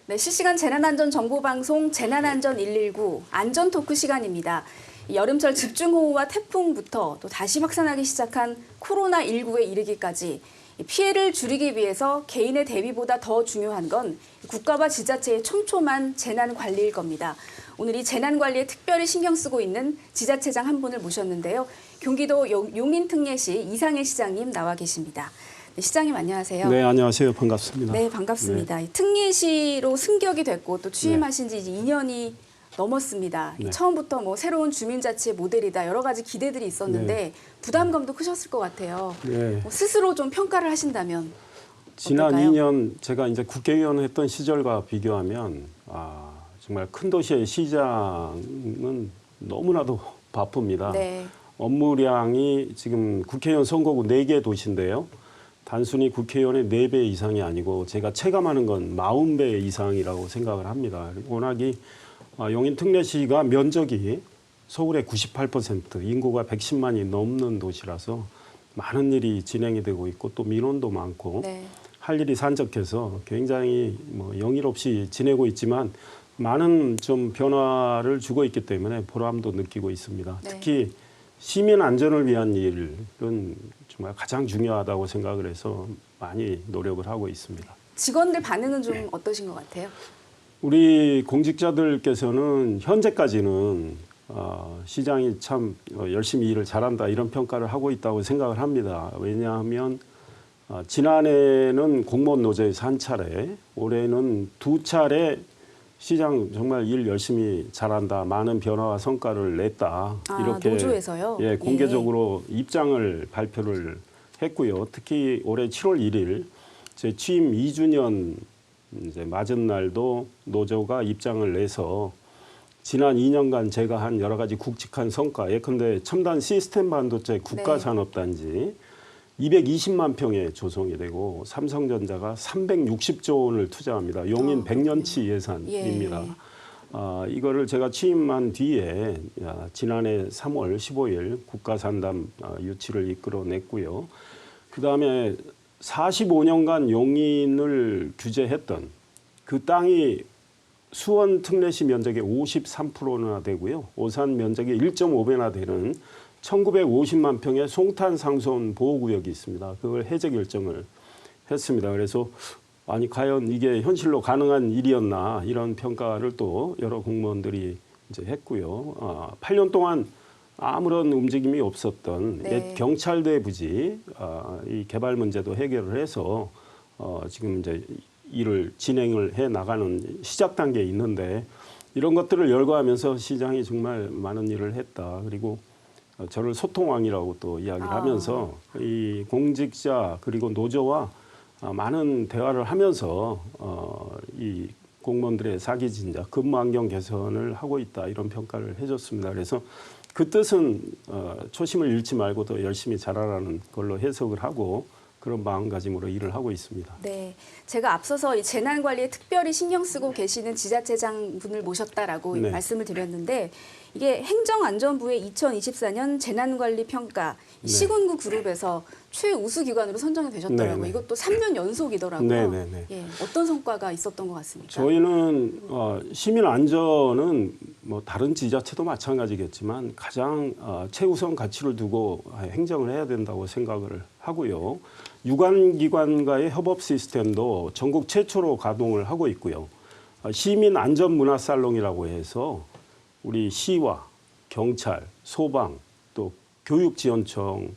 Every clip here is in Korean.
네, 실시간 재난안전정보방송 재난안전 119 안전토크 시간입니다. 여름철 집중호우와 태풍부터 또 다시 확산하기 시작한 코로나19에 이르기까지 피해를 줄이기 위해서 개인의 대비보다 더 중요한 건 국가와 지자체의 촘촘한 재난관리일 겁니다. 오늘 이 재난관리에 특별히 신경 쓰고 있는 지자체장 한 분을 모셨는데요. 경기도 용인특례시 이상해 시장님 나와 계십니다. 네, 시장님 안녕하세요. 네, 안녕하세요. 반갑습니다. 네, 반갑습니다. 네. 특례시로 승격이 됐고 또 취임하신 지 이제 2년이 넘었습니다. 네. 처음부터 뭐 새로운 주민자치 모델이다 여러 가지 기대들이 있었는데 네. 부담감도 크셨을 것 같아요. 네. 스스로 좀 평가를 하신다면 지난 어떨까요? 2년 제가 이제 국회의원 했던 시절과 비교하면 정말 큰 도시의 시장은 너무나도 바쁩니다. 네. 업무량이 지금 국회의원 선거구 4개 도시인데요. 단순히 국회의원의 4배 이상이 아니고 제가 체감하는 건 40배 이상이라고 생각을 합니다. 워낙이 용인특례시가 면적이 서울의 98%, 인구가 110만이 넘는 도시라서 많은 일이 진행이 되고 있고 또 민원도 많고 네. 할 일이 산적해서 굉장히 영일 없이 지내고 있지만 많은 좀 변화를 주고 있기 때문에 보람도 느끼고 있습니다. 네. 특히 시민 안전을 위한 일은 정말 가장 중요하다고 생각을 해서 많이 노력을 하고 있습니다. 직원들 반응은 좀 어떠신 것 같아요? 우리 공직자들께서는 현재까지는 시장이 참 열심히 일을 잘한다 이런 평가를 하고 있다고 생각을 합니다. 왜냐하면 지난해는 공무원 노조에서 한 차례, 올해는 2차례 시장 정말 일 열심히 잘한다, 많은 변화와 성과를 냈다 이렇게 노조에서요? 예, 공개적으로 입장을 발표를 했고요. 특히 올해 7월 1일 제 취임 2주년 이제 맞은 날도 노조가 입장을 내서 지난 2년간 제가 한 여러 가지 굵직한 성과, 예컨대 첨단 시스템 반도체 국가산업단지 220만 평에 조성이 되고 삼성전자가 360조 원을 투자합니다. 용인 100년치 예산입니다. 예. 이거를 제가 취임한 뒤에 지난해 3월 15일 국가산담 유치를 이끌어냈고요. 그다음에 45년간 용인을 규제했던 그 땅이 수원 특례시 면적의 53%나 되고요. 오산 면적의 1.5배나 되는 1950만 평의 송탄 상수원 보호구역이 있습니다. 그걸 해제 결정을 했습니다. 그래서 아니 과연 이게 현실로 가능한 일이었나 이런 평가를 또 여러 공무원들이 이제 했고요. 8년 동안 아무런 움직임이 없었던 옛 경찰대 부지 이 개발 문제도 해결을 해서 지금 이제 일을 진행을 해 나가는 시작 단계에 있는데 이런 것들을 열거하면서 시장이 정말 많은 일을 했다. 그리고 저를 소통왕이라고 또 이야기를 하면서 이 공직자 그리고 노조와 많은 대화를 하면서 이 공무원들의 사기 진작, 근무 환경 개선을 하고 있다 이런 평가를 해줬습니다. 그래서 그 뜻은 초심을 잃지 말고 더 열심히 잘하라는 걸로 해석을 하고 그런 마음가짐으로 일을 하고 있습니다. 네, 제가 앞서서 이 재난관리에 특별히 신경 쓰고 계시는 지자체장 분을 모셨다라고 말씀을 드렸는데 이게 행정안전부의 2024년 재난관리 평가 시군구 그룹에서 최우수 기관으로 선정이 되셨더라고요. 이것도 3년 연속이더라고요. 예, 어떤 성과가 있었던 것 같습니까? 저희는 시민 안전은 뭐 다른 지자체도 마찬가지겠지만 가장 최우선 가치를 두고 행정을 해야 된다고 생각을 하고요. 유관기관과의 협업 시스템도 전국 최초로 가동을 하고 있고요. 시민 안전 문화 살롱이라고 해서 우리 시와 경찰, 소방, 또 교육지원청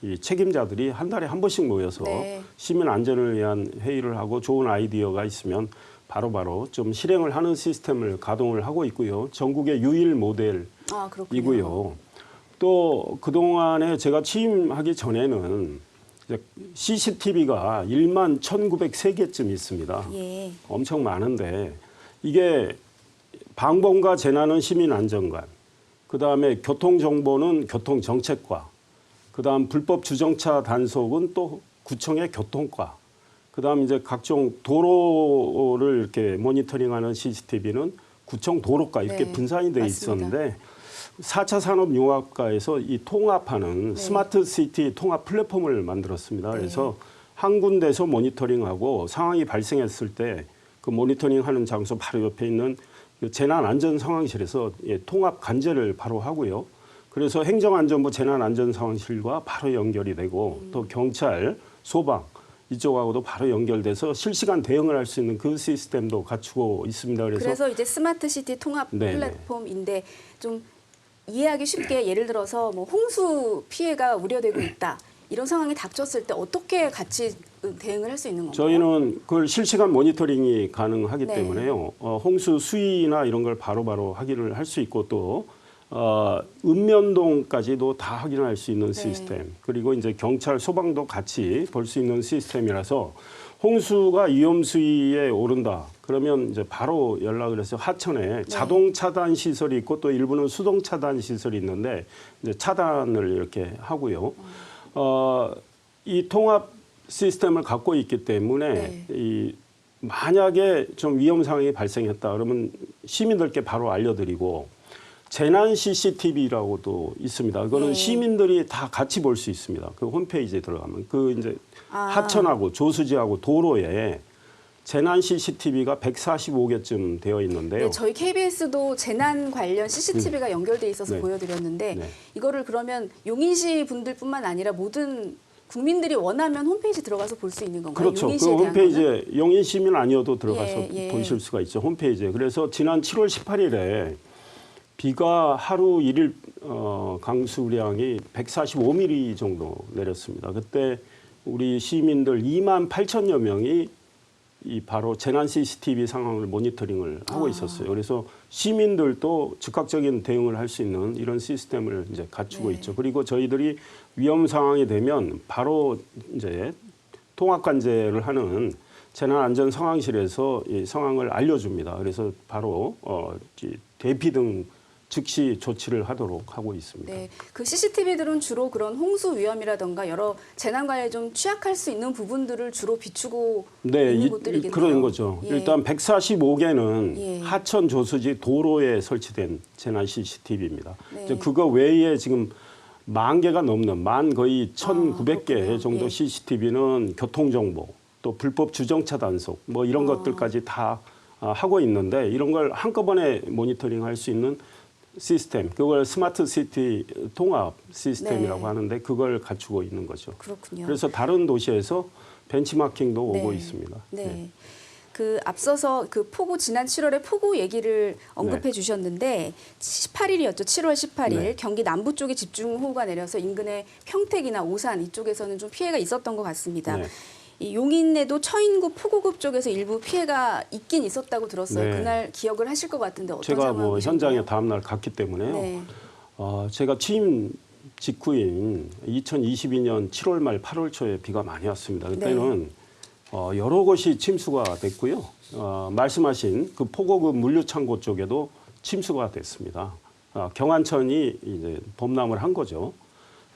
이 책임자들이 한 달에 한 번씩 모여서 시민 안전을 위한 회의를 하고 좋은 아이디어가 있으면 바로바로 좀 실행을 하는 시스템을 가동을 하고 있고요. 전국의 유일 모델이고요. 또 그동안에 제가 취임하기 전에는 CCTV가 1만 1,903개쯤 있습니다. 예. 엄청 많은데 이게 방범과 재난은 시민안전관, 그다음에 교통정보는 교통정책과, 그다음 불법 주정차 단속은 또 구청의 교통과, 그다음 이제 각종 도로를 이렇게 모니터링하는 CCTV는 구청 도로과 이렇게 분산이 돼 있었는데 4차 산업융합과에서 이 통합하는 스마트 시티 통합 플랫폼을 만들었습니다. 그래서 한 군데서 모니터링하고 상황이 발생했을 때 그 모니터링하는 장소 바로 옆에 있는 그 재난안전상황실에서 통합 관제를 바로 하고요. 그래서 행정안전부 재난안전상황실과 바로 연결이 되고 또 경찰, 소방 이쪽하고도 바로 연결돼서 실시간 대응을 할 수 있는 그 시스템도 갖추고 있습니다. 그래서 이제 스마트시티 통합 네네. 플랫폼인데 좀 이해하기 쉽게 예를 들어서 뭐 홍수 피해가 우려되고 있다. 이런 상황이 닥쳤을 때 어떻게 같이 대응을 할 수 있는 건가요? 저희는 그걸 실시간 모니터링이 가능하기 네. 때문에요. 홍수 수위나 이런 걸 바로바로 확인을 할 수 있고 또 읍면동까지도 다 확인할 수 있는 시스템. 그리고 이제 경찰, 소방도 같이 볼 수 있는 시스템이라서 홍수가 위험 수위에 오른다. 그러면 이제 바로 연락을 해서 하천에 자동 차단 시설이 있고 또 일부는 수동 차단 시설이 있는데 이제 차단을 이렇게 하고요. 이 통합 시스템을 갖고 있기 때문에 이 만약에 좀 위험 상황이 발생했다 그러면 시민들께 바로 알려드리고 재난 CCTV라고도 있습니다. 그거는 시민들이 다 같이 볼 수 있습니다. 그 홈페이지에 들어가면 그 이제 하천하고 조수지하고 도로에 재난 CCTV가 145개쯤 되어 있는데요. 네, 저희 KBS도 재난 관련 CCTV가 연결돼 있어서 보여드렸는데 이거를 그러면 용인시 분들뿐만 아니라 모든 국민들이 원하면 홈페이지 들어가서 볼 수 있는 건가요? 그렇죠. 그 용인시에 대한 홈페이지에 용인 시민 아니어도 들어가서 예. 보실 수가 있죠. 홈페이지에. 그래서 지난 7월 18일에 비가 하루 1일 강수량이 145mm 정도 내렸습니다. 그때 우리 시민들 2만 8천여 명이 이 바로 재난 CCTV 상황을 모니터링을 하고 있었어요. 그래서 시민들도 즉각적인 대응을 할 수 있는 이런 시스템을 이제 갖추고 있죠. 그리고 저희들이 위험 상황이 되면 바로 이제 통합 관제를 하는 재난안전 상황실에서 이 상황을 알려줍니다. 그래서 바로 대피 등 즉시 조치를 하도록 하고 있습니다. 네, 그 CCTV들은 주로 그런 홍수 위험이라던가 여러 재난 관리에 좀 취약할 수 있는 부분들을 주로 비추고 있는 곳들이겠네요. 그런 거죠. 예. 일단 145개는 하천 조수지 도로에 설치된 재난 CCTV입니다. 이제 그거 외에 지금 10,000개가 넘는 거의 1,900개 정도 예. CCTV는 교통정보, 또 불법 주정차 단속 뭐 이런 것들까지 다 하고 있는데 이런 걸 한꺼번에 모니터링 할 수 있는 시스템, 그걸 스마트 시티 통합 시스템이라고 하는데 그걸 갖추고 있는 거죠. 그렇군요. 그래서 다른 도시에서 벤치마킹도 오고 있습니다. 네. 그 앞서서 그 폭우 지난 7월에 폭우 얘기를 언급해 주셨는데 18일이었죠. 7월 18일 경기 남부 쪽에 집중호우가 내려서 인근의 평택이나 오산 이쪽에서는 좀 피해가 있었던 것 같습니다. 이 용인에도 처인구 포구급 쪽에서 일부 피해가 있긴 있었다고 들었어요. 그날 기억을 하실 것 같은데 어떤 제가 뭐 상황이셨나요? 현장에 다음 날 갔기 때문에요. 제가 취임 직후인 2022년 7월 말 8월 초에 비가 많이 왔습니다. 그때는 여러 곳이 침수가 됐고요. 말씀하신 그 포고급 물류창고 쪽에도 침수가 됐습니다. 경안천이 이제 범람을 한 거죠.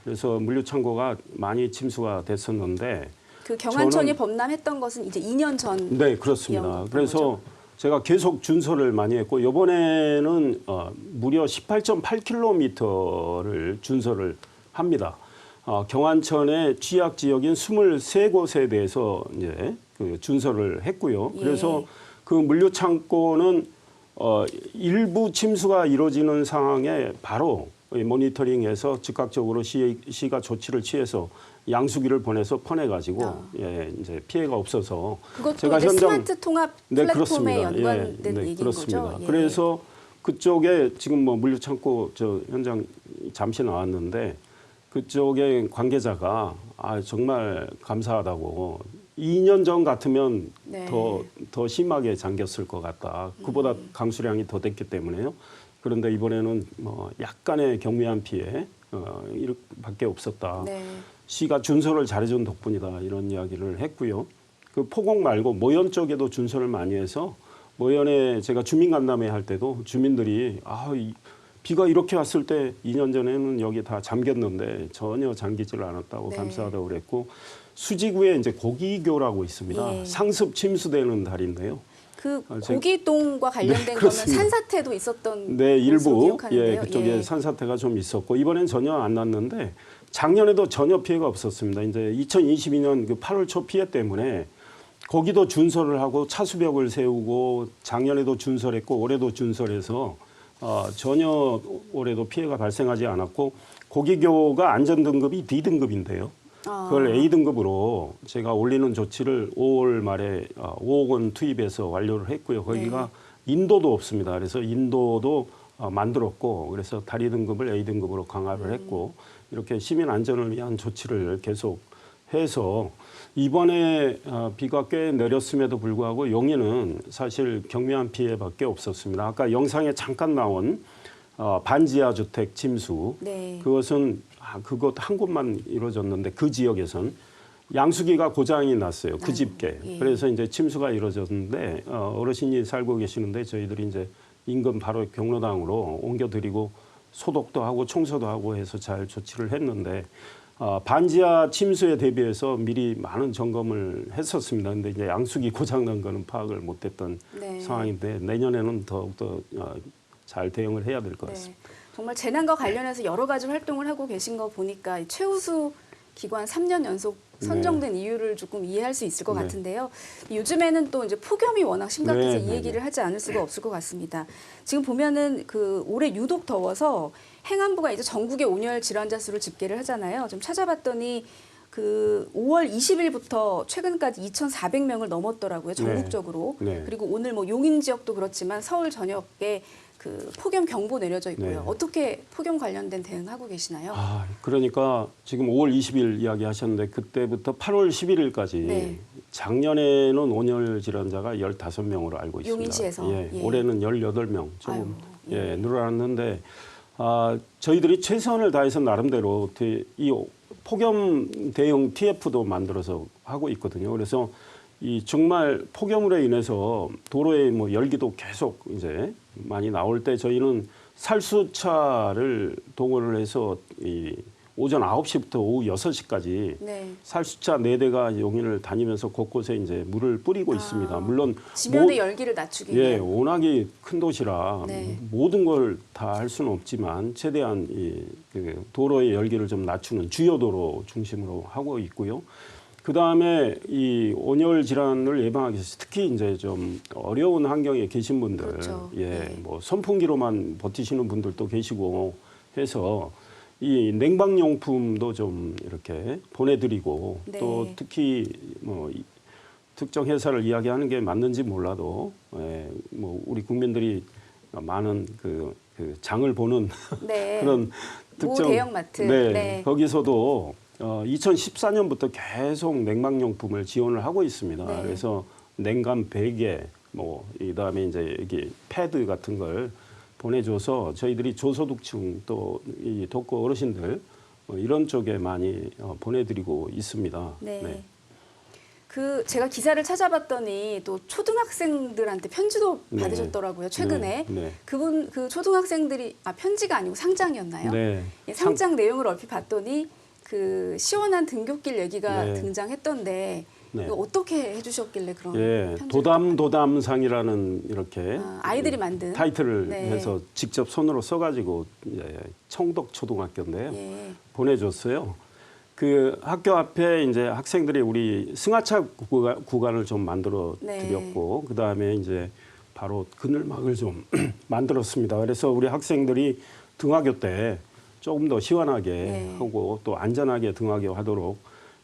그래서 물류창고가 많이 침수가 됐었는데 그 경안천이 범람했던 것은 이제 2년 전. 네, 그렇습니다. 기억이었던 그래서 거죠? 제가 계속 준설을 많이 했고 이번에는 무려 18.8km를 준설을 합니다. 경안천의 취약 지역인 23곳에 대해서 이제 그 준설을 했고요. 그래서 그 물류 창고는 일부 침수가 이루어지는 상황에 바로 모니터링해서 즉각적으로 시가 조치를 취해서 양수기를 보내서 퍼내가지고 이제 피해가 없어서 그것도 제가 이제 현장 스마트 통합 플랫폼에 연관된 얘기인 그렇습니다. 거죠. 그래서 그쪽에 지금 뭐 물류 창고 저 현장 잠시 나왔는데 그쪽에 관계자가 정말 감사하다고 2년 전 같으면 더 심하게 잠겼을 것 같다. 그보다 강수량이 더 됐기 때문에요. 그런데 이번에는 뭐 약간의 경미한 피해 이렇게밖에 없었다. 시가 준설을 잘해준 덕분이다. 이런 이야기를 했고요. 그 포공 말고 모연 쪽에도 준설을 많이 해서 모연에 제가 주민 간담회 할 때도 주민들이 비가 이렇게 왔을 때 2년 전에는 여기 다 잠겼는데 전혀 잠기지를 않았다고 감사하다고 그랬고 수지구에 이제 고기교라고 있습니다. 상습 침수되는 다리인데요. 그 고기동과 관련된 거는 산사태도 있었던 일부 기억하는데요. 그쪽에 산사태가 좀 있었고 이번엔 전혀 안 났는데 작년에도 전혀 피해가 없었습니다. 이제 2022년 그 8월 초 피해 때문에 거기도 준설을 하고 차수벽을 세우고 작년에도 준설했고 올해도 준설해서 전혀 올해도 피해가 발생하지 않았고 고기교가 안전등급이 D등급인데요. 그걸 A등급으로 제가 올리는 조치를 5월 말에 5억 원 투입해서 완료를 했고요. 거기가 인도도 없습니다. 그래서 인도도 만들었고 그래서 다리 등급을 A등급으로 강화를 했고 이렇게 시민 안전을 위한 조치를 계속 해서 이번에 비가 꽤 내렸음에도 불구하고 용인은 사실 경미한 피해밖에 없었습니다. 아까 영상에 잠깐 나온 반지하 주택 침수 그것은 그것 한 곳만 이루어졌는데 그 지역에선 양수기가 고장이 났어요. 그 집게. 그래서 이제 침수가 이루어졌는데 어르신이 살고 계시는데 저희들이 이제 인근 바로 경로당으로 옮겨드리고 소독도 하고 청소도 하고 해서 잘 조치를 했는데 반지하 침수에 대비해서 미리 많은 점검을 했었습니다. 근데 이제 양수기 고장난 거는 파악을 못했던 상황인데 내년에는 더욱더 잘 대응을 해야 될 것 같습니다. 정말 재난과 관련해서 여러 가지 활동을 하고 계신 거 보니까 최우수 기관 3년 연속 선정된 이유를 조금 이해할 수 있을 것 같은데요. 요즘에는 또 이제 폭염이 워낙 심각해서 이 얘기를 하지 않을 수가 없을 것 같습니다. 지금 보면은 그 올해 유독 더워서 행안부가 이제 전국의 온열 질환자 수를 집계를 하잖아요. 좀 찾아봤더니 그 5월 20일부터 최근까지 2,400명을 넘었더라고요. 전국적으로. 그리고 오늘 뭐 용인 지역도 그렇지만 서울 전역에 그 폭염 경보 내려져 있고요. 어떻게 폭염 관련된 대응하고 계시나요? 그러니까 지금 5월 20일 이야기하셨는데 그때부터 8월 11일까지 작년에는 온열 질환자가 15명으로 알고 있습니다. 용인시에서. 올해는 18명 조금 늘어났는데 저희들이 최선을 다해서 나름대로 이 폭염 대응 TF도 만들어서 하고 있거든요. 그래서 이 정말 폭염으로 인해서 도로에 뭐 열기도 계속 이제 많이 나올 때 저희는 살수차를 동원을 해서 이 오전 9시부터 오후 6시까지 살수차 4대가 용인을 다니면서 곳곳에 이제 물을 뿌리고 있습니다. 물론 지면의 열기를 낮추기 위해. 워낙에 큰 도시라 모든 걸 다 할 수는 없지만 최대한 그 도로의 열기를 좀 낮추는 주요 도로 중심으로 하고 있고요. 그 다음에 이 온열 질환을 예방하기 위해서 특히 이제 좀 어려운 환경에 계신 분들, 뭐 선풍기로만 버티시는 분들도 계시고 해서 이 냉방용품도 좀 이렇게 보내드리고 또 특히 뭐 특정 회사를 이야기하는 게 맞는지 몰라도 뭐 우리 국민들이 많은 그 장을 보는 그런 특정 대형마트 거기서도 2014년부터 계속 냉방용품을 지원을 하고 있습니다. 그래서 냉감 베개, 뭐 이다음에 이제 여기 패드 같은 걸 보내줘서 저희들이 저소득층 또 이 독거 어르신들 이런 쪽에 많이 보내드리고 있습니다. 그 제가 기사를 찾아봤더니 또 초등학생들한테 편지도 받으셨더라고요. 최근에 그 초등학생들이 편지가 아니고 상장이었나요? 상장 내용을 얼핏 봤더니 그 시원한 등굣길 얘기가 등장했던데 이거 어떻게 해주셨길래 그런 도담상이라는 이렇게 아이들이 만든 타이틀을 해서 직접 손으로 써가지고 청덕 초등학교인데요 보내줬어요. 그 학교 앞에 이제 학생들이 우리 승하차 구간을 좀 만들어 드렸고 그 다음에 이제 바로 그늘막을 좀 만들었습니다. 그래서 우리 학생들이 등하교 때 조금 더 시원하게 하고 또 안전하게 등하게 하도록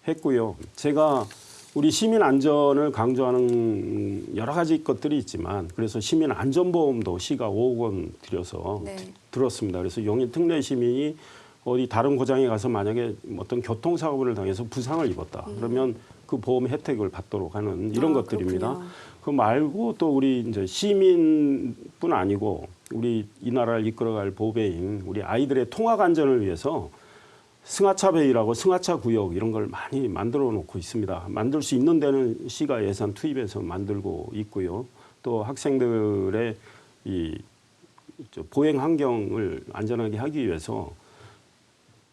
했고요. 제가 우리 시민 안전을 강조하는 여러 가지 것들이 있지만 그래서 시민 안전보험도 시가 5억 원 들여서 들었습니다. 그래서 용인 특례 시민이 어디 다른 고장에 가서 만약에 어떤 교통사고를 당해서 부상을 입었다. 그러면 그 보험 혜택을 받도록 하는 이런 것들입니다. 그렇군요. 그 말고 또 우리 이제 시민뿐 아니고 우리 이 나라를 이끌어갈 보배인 우리 아이들의 통학 안전을 위해서 승하차 베이라고 승하차 구역 이런 걸 많이 만들어 놓고 있습니다. 만들 수 있는 데는 시가 예산 투입해서 만들고 있고요. 또 학생들의 이 보행 환경을 안전하게 하기 위해서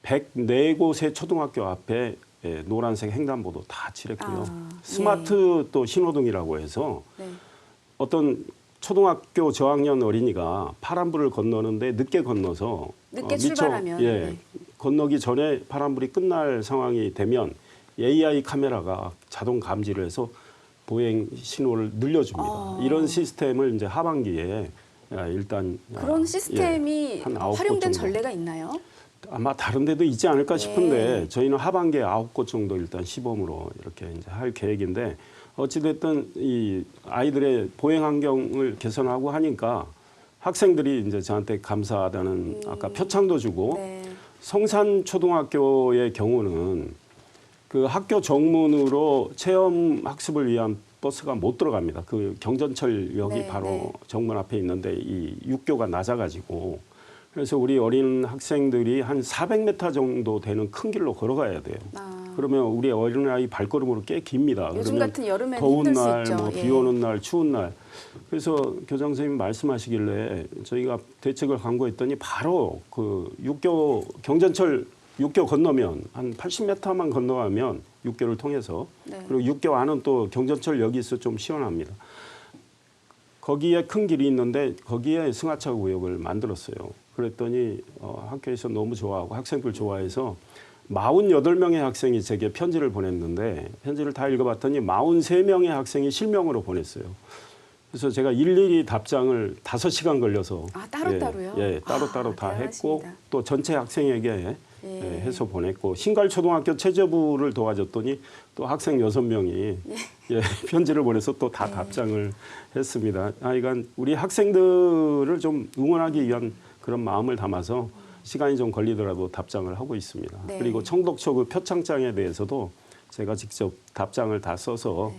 104곳의 초등학교 앞에 노란색 횡단보도 다 칠했고요. 스마트 또 신호등이라고 해서 어떤 초등학교 저학년 어린이가 파란불을 건너는데 늦게 건너서 늦게 출발하면 건너기 전에 파란불이 끝날 상황이 되면 AI 카메라가 자동 감지를 해서 보행 신호를 늘려줍니다. 이런 시스템을 이제 하반기에 일단 그런 시스템이 한 9곳 활용된 정도. 전례가 있나요? 아마 다른 데도 있지 않을까 싶은데 예. 저희는 하반기에 9곳 정도 일단 시범으로 이렇게 이제 할 계획인데 어찌됐든 이 아이들의 보행 환경을 개선하고 하니까 학생들이 이제 저한테 감사하다는 아까 표창도 주고 네. 성산초등학교의 경우는 그 학교 정문으로 체험 학습을 위한 버스가 못 들어갑니다. 그 경전철역이 네, 바로 네. 정문 앞에 있는데 이 육교가 낮아가지고 그래서 우리 어린 학생들이 한 400m 정도 되는 큰 길로 걸어가야 돼요. 그러면 우리 어린아이 발걸음으로 꽤 깁니다. 요즘 그러면 같은 여름에는 더운 힘들 수 날, 있죠. 뭐 예. 비 오는 날, 추운 날. 그래서 교장 선생님 말씀하시길래 저희가 대책을 강구했더니 바로 그 육교 경전철 육교 건너면 한 80m만 건너가면 육교를 통해서 네. 그리고 육교 안은 또 경전철역이 있어 좀 시원합니다. 거기에 큰 길이 있는데 거기에 승하차 구역을 만들었어요. 그랬더니 학교에서 너무 좋아하고 학생들 좋아해서 48명의 학생이 제게 편지를 보냈는데 편지를 다 읽어봤더니 43명의 학생이 실명으로 보냈어요. 그래서 제가 일일이 답장을 5시간 걸려서 따로따로요? 예, 따로따로 다 했고 대단하십니다. 또 전체 학생에게 예. 해서 보냈고 신갈초등학교 체제부를 도와줬더니 또 학생 6명이 편지를 보내서 또 다 답장을 했습니다. 그러니까 우리 학생들을 좀 응원하기 위한 그런 마음을 담아서 시간이 좀 걸리더라도 답장을 하고 있습니다. 네. 그리고 청독초 그 표창장에 대해서도 제가 직접 답장을 다 써서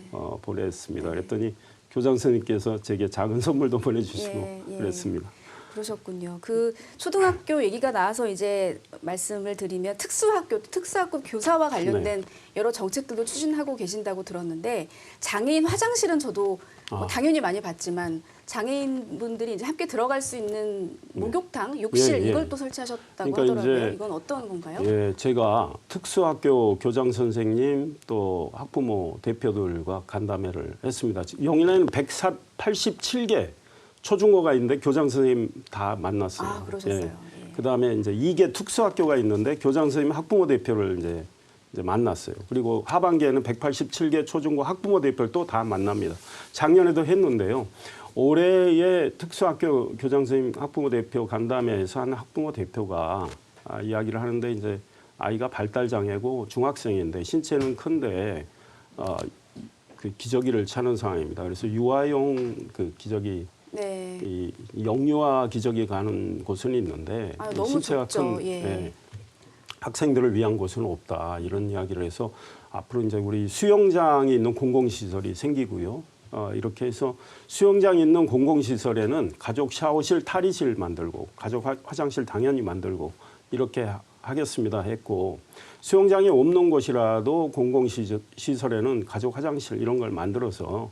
보냈습니다. 그랬더니 교장 선생님께서 제게 작은 선물도 보내주시고 예. 그랬습니다. 그러셨군요. 그 초등학교 얘기가 나와서 이제 말씀을 드리면 특수학교 교사와 관련된 여러 정책들도 추진하고 계신다고 들었는데 장애인 화장실은 저도 뭐 당연히 많이 봤지만 장애인분들이 이제 함께 들어갈 수 있는 목욕탕, 욕실 예. 이걸 또 설치하셨다고 그러니까 하더라고요. 이제 이건 어떤 건가요? 예, 제가 특수학교 교장 선생님 또 학부모 대표들과 간담회를 했습니다. 용인에는 187개 초중고가 있는데 교장 선생님 다 만났어요. 그러셨어요. 예. 그다음에 이제 2개 특수학교가 있는데 교장 선생님 학부모 대표를 이제 만났어요. 그리고 하반기에는 187개 초중고 학부모 대표를 또 다 만납니다. 작년에도 했는데요. 올해의 특수학교 교장 선생님 학부모 대표 간담회에서 한 학부모 대표가 이야기를 하는데 이제 아이가 발달 장애고 중학생인데 신체는 큰데 그 기저귀를 차는 상황입니다. 그래서 유아용 그 기저귀 네. 이 영유아 기저귀 가는 곳은 있는데 너무 신체가 좁죠. 큰 예. 학생들을 위한 곳은 없다 이런 이야기를 해서 앞으로 이제 우리 수영장이 있는 공공시설이 생기고요. 이렇게 해서 수영장이 있는 공공시설에는 가족 샤워실, 탈의실 만들고 가족 화장실 당연히 만들고 이렇게 하겠습니다 했고 수영장이 없는 곳이라도 공공시설에는 가족 화장실 이런 걸 만들어서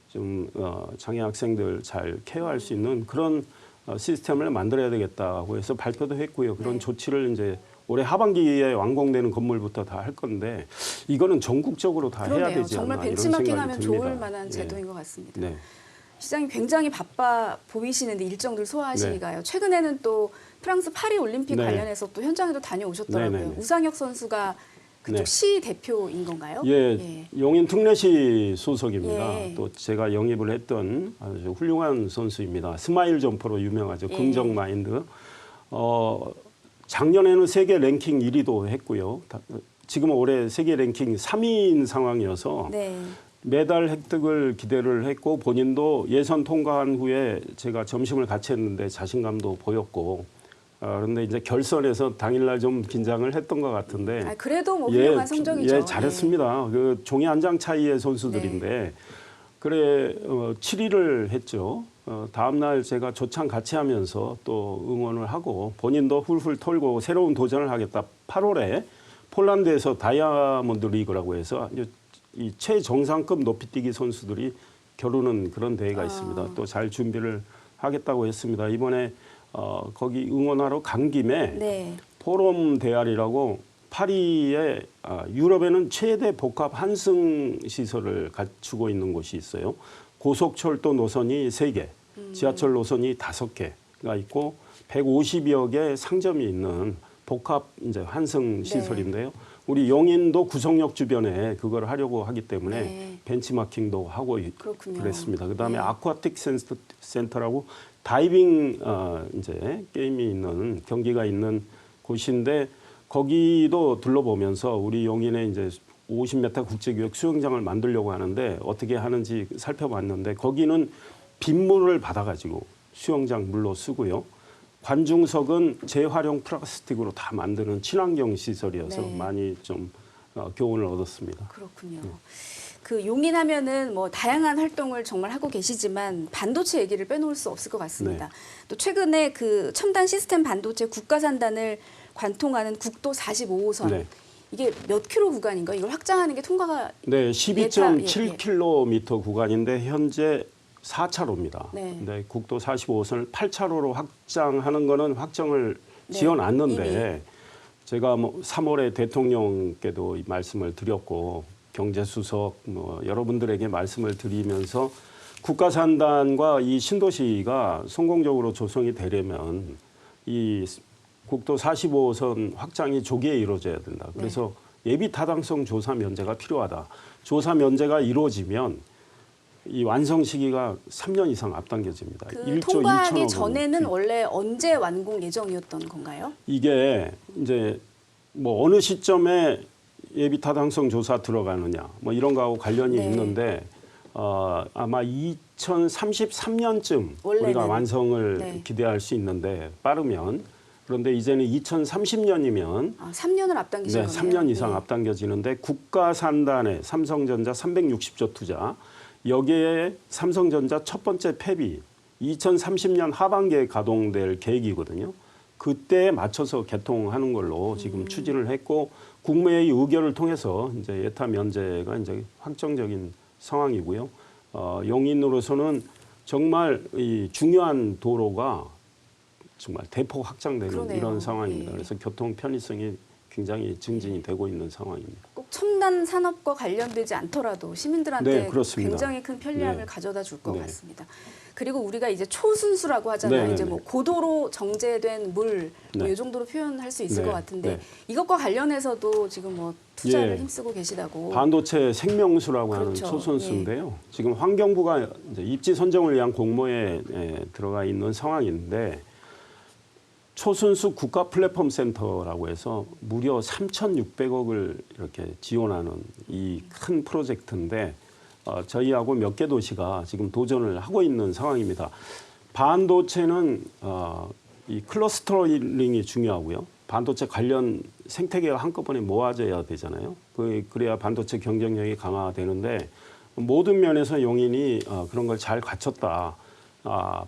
좀 장애 학생들 잘 케어할 수 있는 그런 시스템을 만들어야 되겠다고 해서 발표도 했고요. 그런 조치를 이제 올해 하반기에 완공되는 건물부터 다 할 건데 이거는 전국적으로 다 해야 그러네요. 되지 정말 않나 이런 벤치마킹하면 생각이 듭니다. 좋을 만한 제도인 것 같습니다. 네. 시장님 굉장히 바빠 보이시는데 일정들 소화하시기가요. 최근에는 또 프랑스 파리 올림픽 네. 관련해서 또 현장에도 다녀오셨더라고요. 네, 네, 네. 우상혁 선수가 그쪽 네. 시 대표인 건가요? 예, 용인 특례시 소속입니다. 예. 또 제가 영입을 했던 아주 훌륭한 선수입니다. 스마일 점퍼로 유명하죠. 예. 긍정 마인드. 작년에는 세계 랭킹 1위도 했고요. 지금은 올해 세계 랭킹 3위인 상황이어서 네. 메달 획득을 기대를 했고 본인도 예선 통과한 후에 제가 점심을 같이 했는데 자신감도 보였고 그런데 이제 결선에서 당일날 좀 긴장을 했던 것 같은데 그래도 뭐 훌륭한 성적이죠. 예, 잘했습니다. 그 종이 한 장 차이의 선수들인데 그래 7위를 했죠. 다음 날 제가 조찬 같이 하면서 또 응원을 하고 본인도 훌훌 털고 새로운 도전을 하겠다. 8월에 폴란드에서 다이아몬드 리그라고 해서 이 최정상급 높이뛰기 선수들이 겨루는 그런 대회가 있습니다. 또 잘 준비를 하겠다고 했습니다. 이번에 거기 응원하러 간 김에 네. 포럼 대알이라고 파리에 유럽에는 최대 복합 환승 시설을 갖추고 있는 곳이 있어요. 고속철도 노선이 3개, 지하철 노선이 5개가 있고 150여 개 상점이 있는 복합 이제 환승 시설인데요. 우리 용인도 구성역 주변에 그걸 하려고 하기 때문에 네. 벤치마킹도 하고 그렇군요. 그랬습니다. 그다음에 네. 아쿠아틱 센터라고 다이빙 이제 게임이 있는 경기가 있는 곳인데 거기도 둘러보면서 우리 용인에 이제 50m 국제교육 수영장을 만들려고 하는데 어떻게 하는지 살펴봤는데 거기는 빗물을 받아가지고 수영장 물로 쓰고요. 관중석은 재활용 플라스틱으로 다 만드는 친환경 시설이어서 네. 많이 좀 교훈을 얻었습니다. 그렇군요. 그 용인하면은 뭐 다양한 활동을 정말 하고 계시지만 반도체 얘기를 빼놓을 수 없을 것 같습니다. 네. 또 최근에 그 첨단 시스템 반도체 국가산단을 관통하는 국도 45호선 네. 이게 몇 킬로 구간인가? 이걸 확장하는 게 통과가 네, 예타- 12.7km 구간인데 현재 4차로입니다. 네. 근데 국도 45호선을 8차로로 확장하는 거는 확정을 네, 지어놨는데 이미. 제가 뭐 3월에 대통령께도 이 말씀을 드렸고 경제수석 뭐 여러분들에게 말씀을 드리면서 국가산단과 이 신도시가 성공적으로 조성이 되려면 이 국도 45호선 확장이 조기에 이루어져야 된다. 그래서 예비 타당성 조사 면제가 필요하다. 조사 면제가 이루어지면 이 완성 시기가 3년 이상 앞당겨집니다. 그 1조 통과하기 2천억 전에는 원래 언제 완공 예정이었던 건가요? 이게 이제 뭐 어느 시점에 예비 타당성 조사 들어가느냐 뭐 이런 거하고 관련이 네. 있는데 아마 2033년쯤 원래는. 우리가 완성을 네. 기대할 수 있는데 빠르면 그런데 이제는 2030년이면 아, 3년을 앞당기신 네, 거네요. 3년 이상 네. 앞당겨지는데 국가산단에 삼성전자 360조 투자 여기에 삼성전자 첫 번째 팹이 2030년 하반기에 가동될 계획이거든요. 그때에 맞춰서 개통하는 걸로 지금 추진을 했고 국무회의 의결을 통해서 이제 예타 면제가 이제 확정적인 상황이고요. 용인으로서는 정말 이 중요한 도로가 정말 대폭 확장되는 그러네요. 이런 상황입니다. 예. 그래서 교통 편의성이 굉장히 증진이 되고 있는 상황입니다. 꼭 첨단 산업과 관련되지 않더라도 시민들한테 네, 그렇습니다. 굉장히 큰 편리함을 네. 가져다 줄 것 네. 같습니다. 그리고 우리가 이제 초순수라고 하잖아요. 네, 이제 네, 뭐 고도로 정제된 물, 네. 이 정도로 표현할 수 있을 네, 것 같은데 네. 이것과 관련해서도 지금 뭐 투자를 예. 힘쓰고 계시다고. 반도체 생명수라고 그렇죠. 하는 초선수인데요. 지금 환경부가 이제 입지 선정을 위한 공모에 들어가 있는 상황인데 초순수 국가 플랫폼 센터라고 해서 무려 3,600억을 이렇게 지원하는 이 큰 프로젝트인데 저희하고 몇 개 도시가 지금 도전을 하고 있는 상황입니다. 반도체는 이 클러스터링이 중요하고요. 반도체 관련 생태계가 한꺼번에 모아져야 되잖아요. 그래야 반도체 경쟁력이 강화되는데 모든 면에서 용인이 그런 걸 잘 갖췄다.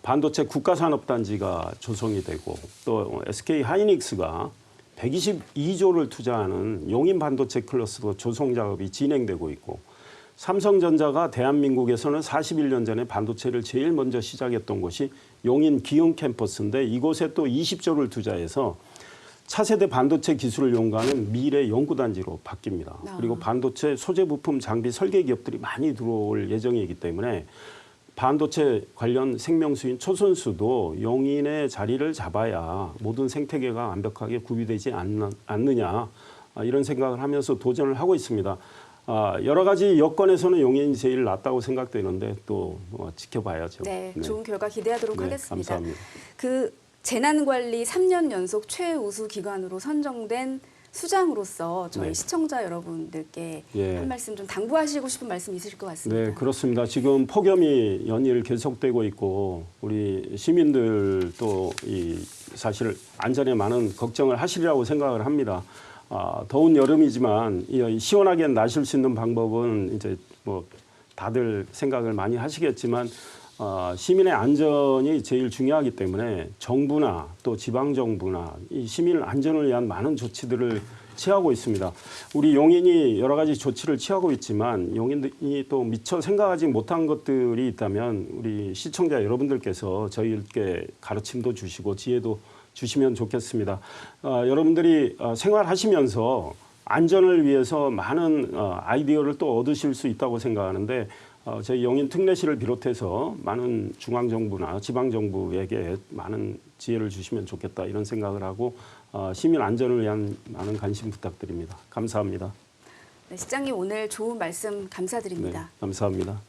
반도체 국가산업단지가 조성이 되고 또 SK 하이닉스가 122조를 투자하는 용인 반도체 클러스터 조성 작업이 진행되고 있고 삼성전자가 대한민국에서는 41년 전에 반도체를 제일 먼저 시작했던 곳이 용인 기흥 캠퍼스인데 이곳에 또 20조를 투자해서 차세대 반도체 기술을 연구하는 미래 연구단지로 바뀝니다. 그리고 반도체 소재 부품 장비 설계 기업들이 많이 들어올 예정이기 때문에 반도체 관련 생명수인 초선수도 용인의 자리를 잡아야 모든 생태계가 완벽하게 구비되지 않느냐 이런 생각을 하면서 도전을 하고 있습니다. 여러 가지 여건에서는 용인이 제일 낫다고 생각되는데 또 지켜봐야죠. 네, 좋은 결과 기대하도록 네, 하겠습니다. 감사합니다. 그 재난관리 3년 연속 최우수 기관으로 선정된 수장으로서 저희 네. 시청자 여러분들께 예. 한 말씀 좀 당부하시고 싶은 말씀 있으실 것 같습니다. 네, 그렇습니다. 지금 폭염이 연일 계속되고 있고 우리 시민들도 이 사실 안전에 많은 걱정을 하시리라고 생각을 합니다. 더운 여름이지만 이 시원하게 나실 수 있는 방법은 이제 뭐 다들 생각을 많이 하시겠지만 시민의 안전이 제일 중요하기 때문에 정부나 또 지방 정부나 이 시민 안전을 위한 많은 조치들을 취하고 있습니다. 우리 용인이 여러 가지 조치를 취하고 있지만 용인이 또 미처 생각하지 못한 것들이 있다면 우리 시청자 여러분들께서 저희께 가르침도 주시고 지혜도 주시면 좋겠습니다. 여러분들이 생활하시면서 안전을 위해서 많은 아이디어를 또 얻으실 수 있다고 생각하는데 저희 용인 특례시를 비롯해서 많은 중앙정부나 지방정부에게 많은 지혜를 주시면 좋겠다 이런 생각을 하고 시민 안전을 위한 많은 관심 부탁드립니다. 감사합니다. 네, 시장님 오늘 좋은 말씀 감사드립니다. 네, 감사합니다.